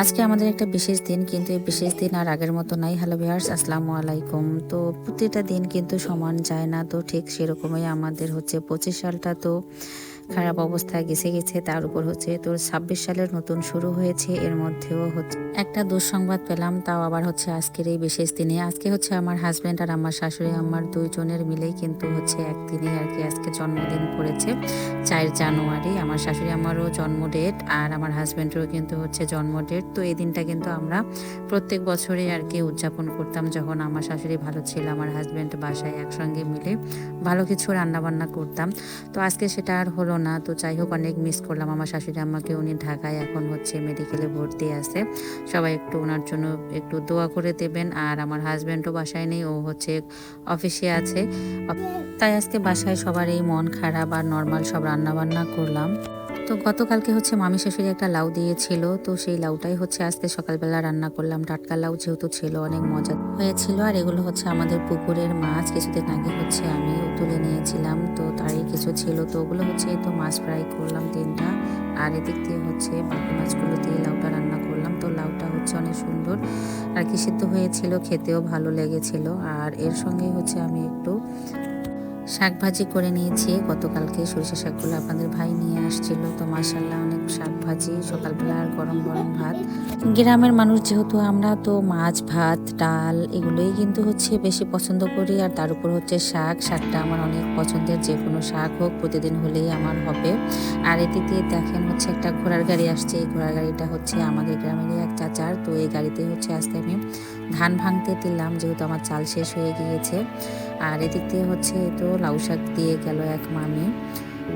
আজকে আমাদের একটা বিশেষ দিন, কিন্তু এই বিশেষ দিন আর আগের মতো নাই। হ্যালো ভিউয়ার্স, আসসালামু আলাইকুম। তো প্রতিটা দিন কিন্তু সমান যায় না, তো ঠিক সেরকমই আমাদের হচ্ছে 25 সালটা তো খারাপ অবস্থায় গেছে। তার উপর হচ্ছে তো 26 সালের নতুন শুরু হয়েছে, এর মধ্যেও হচ্ছে একটা দুঃসংবাদ পেলাম, তাও আবার হচ্ছে আজকের এই বিশেষ দিনে। আজকে হচ্ছে আমার হাজব্যান্ড আর আমার শাশুড়ি আমার দুইজনের মিলেই কিন্তু হচ্ছে একদিনে আর কি আজকে জন্মদিন পড়েছে, 4 জানুয়ারি। আমার শাশুড়ি আমারও জন্ম ডেট আর আমার হাজব্যান্ডেরও কিন্তু হচ্ছে জন্ম ডেট। তো এই দিনটা কিন্তু আমরা প্রত্যেক বছরই আর কি উদযাপন করতাম, যখন আমার শাশুড়ি ভালো ছিল, আমার হাজব্যান্ড বাসায় একসঙ্গে মিলে ভালো কিছু রান্নাবান্না করতাম। তো আজকে সেটা আর হলো না। তো যাই হোক, অনেক মিস করলাম আমার শাশুড়ি আম্মাকে। উনি ঢাকায় এখন হচ্ছে মেডিকেলে ভর্তি আছে, সবাই একটু ওনার জন্য একটু দোয়া করে দেবেন। আর আমার হাজব্যান্ডও বাসায় নেই, ও হচ্ছে অফিসে আছে। তাই আজকে বাসায় সবার এই মন খারাপ, আর নর্মাল সব রান্নাবান্না করলাম। তো গতকালকে হচ্ছে মামি শাশুড়ি একটা লাউ দিয়েছিল, তো সেই লাউটাই হচ্ছে আজকে সকালবেলা রান্না করলাম। টাটকা লাউ যেহেতু ছিল, অনেক মজা হয়েছিল। আর এগুলো হচ্ছে আমাদের পুকুরের মাছ, কিছুদিন আগে হচ্ছে আমিও তুলে নিয়েছিলাম, তো তারই কিছু ছিল। তো ওগুলো হচ্ছে তো মাছ ফ্রাই করলাম 3টা, আর এদিক দিয়ে হচ্ছে বাকি মাছগুলো দিয়ে লাউটা রান্না করলাম। তো লাউটা হচ্ছে অনেক সুন্দর আর কি সিদ্ধ হয়েছিল, খেতেও ভালো লেগেছিল। আর এর সঙ্গে হচ্ছে আমি একটু শাক ভাজি করে নিয়েছি। গতকালকে সরিষা শাকগুলো আপনাদের ভাই নিয়ে আসছিল, তো মাশাল্লাহ অনেক শাক ভাজি সকালবেলা, আর গরম গরম ভাত। গ্রামের মানুষ যেহেতু আমরা, তো মাছ ভাত ডাল এগুলোই কিন্তু হচ্ছে বেশি পছন্দ করি। আর তার উপর হচ্ছে শাকটা আমার অনেক পছন্দের, যে কোনো শাক হোক প্রতিদিন হলেই আমার হবে। আর এদিকে দেখেন হচ্ছে একটা ঘোড়ার গাড়ি আসছে। এই ঘোড়ার গাড়িটা হচ্ছে আমাদের গ্রামেরই এক চাচার। তো এই গাড়িতে হচ্ছে আজকে আমি ধান ভাঙতে দিলাম, যেহেতু আমার চাল শেষ হয়ে গিয়েছে। আর এদিক দিয়ে হচ্ছে তো লাউ শাক দিয়ে গেল এক মামি।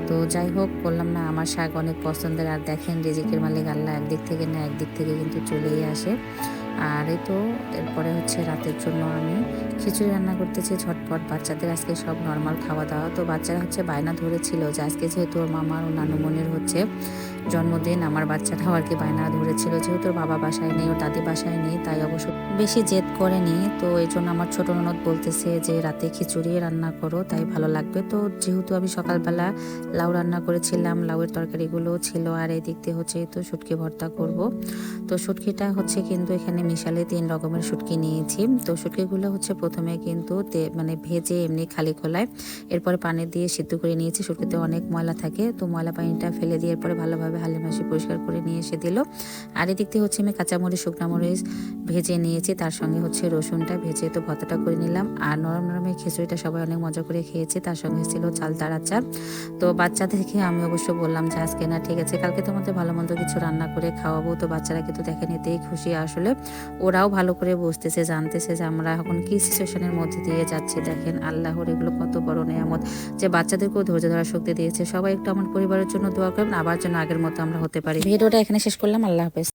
তো যাই হোক, বললাম না আমার শাক অনেক পছন্দের। আর দেখেন রিজিকের মালিক আল্লাহ, একদিক থেকে না একদিক থেকে কিন্তু চলেই আসে। আর এই তো এরপরে হচ্ছে রাতের জন্য আমি খিচুড়ি রান্না করতেছি ঝটপট। বাচ্চাদের আজকে সব নর্মাল খাওয়া দাওয়া। তো বাচ্চারা হচ্ছে বায়না ধরেছিল যে আজকে যেহেতু ওর মামার ও নানুমনির হচ্ছে জন্মদিন, আমার বাচ্চাটাও আর কি বায়না ধরেছিল, যেহেতু ওর বাবা বাসায় নেই, ওর দাদি বাসায় নেই, তাই অবশ্য বেশি জেদ করেনি। তো এই জন্য আমার ছোট ননদ বলতেছে যে রাতে খিচুড়ি রান্না করো, তাই ভালো লাগবে। তো যেহেতু আমি সকালবেলা লাউ রান্না করেছিলাম, লাউয়ের তরকারিগুলো ছিল। আর এই দিক দিয়ে হচ্ছে তো শুটকি ভর্তা করব। তো শুটকিটা হচ্ছে কিন্তু এখানে মিশালে 3 রকমের শুটকি নিয়েছি। তো শুটকিগুলো হচ্ছে প্রথমে কিন্তু মানে ভেজে এমনি খালি খোলায়, এরপরে পানি দিয়ে সিদ্ধ করে নিয়েছি। শুটকিতে অনেক ময়লা থাকে, তো ময়লা পানিটা ফেলে দিয়ে এরপরে ভালোভাবে হালিমাশি পরিষ্কার করে নিয়ে এসে দিল। আর এদিক দিয়ে হচ্ছে আমি কাঁচামরিচ শুকনা মরিচ ভেজে নিয়েছি, তার সঙ্গে হচ্ছে রসুনটা ভেজে তো ভর্তাটা করে নিলাম। আর নরম নরম এই খিচুড়িটা সবাই অনেক মজা করে খেয়েছে। তার সঙ্গে ছিল চালতার আচার। তো বাচ্চাদেরকে আমি অবশ্য বললাম যে আজকে না, ঠিক আছে কালকে তোমাদের ভালো মন্দ কিছু রান্না করে খাওয়াবো। তো বাচ্চারা কিন্তু দেখে নিতেই খুশি। আসলে ওরাও ভালো করে বুঝতেছে, জানতেছে যে আমরা এখন কি সিচুয়েশনের মধ্যে দিয়ে যাচ্ছি। দেখেন আল্লাহর এগুলো কত বড় নেয়ামত, যে বাচ্চাদেরকেও ধৈর্য ধরার শক্তি দিয়েছে। সবাই একটু আমার পরিবারের জন্য দোয়া করবেন, আবার যেন আগের মতো আমরা হতে পারি। ভিডিওটা এখানে শেষ করলাম। আল্লাহ হাফেজ।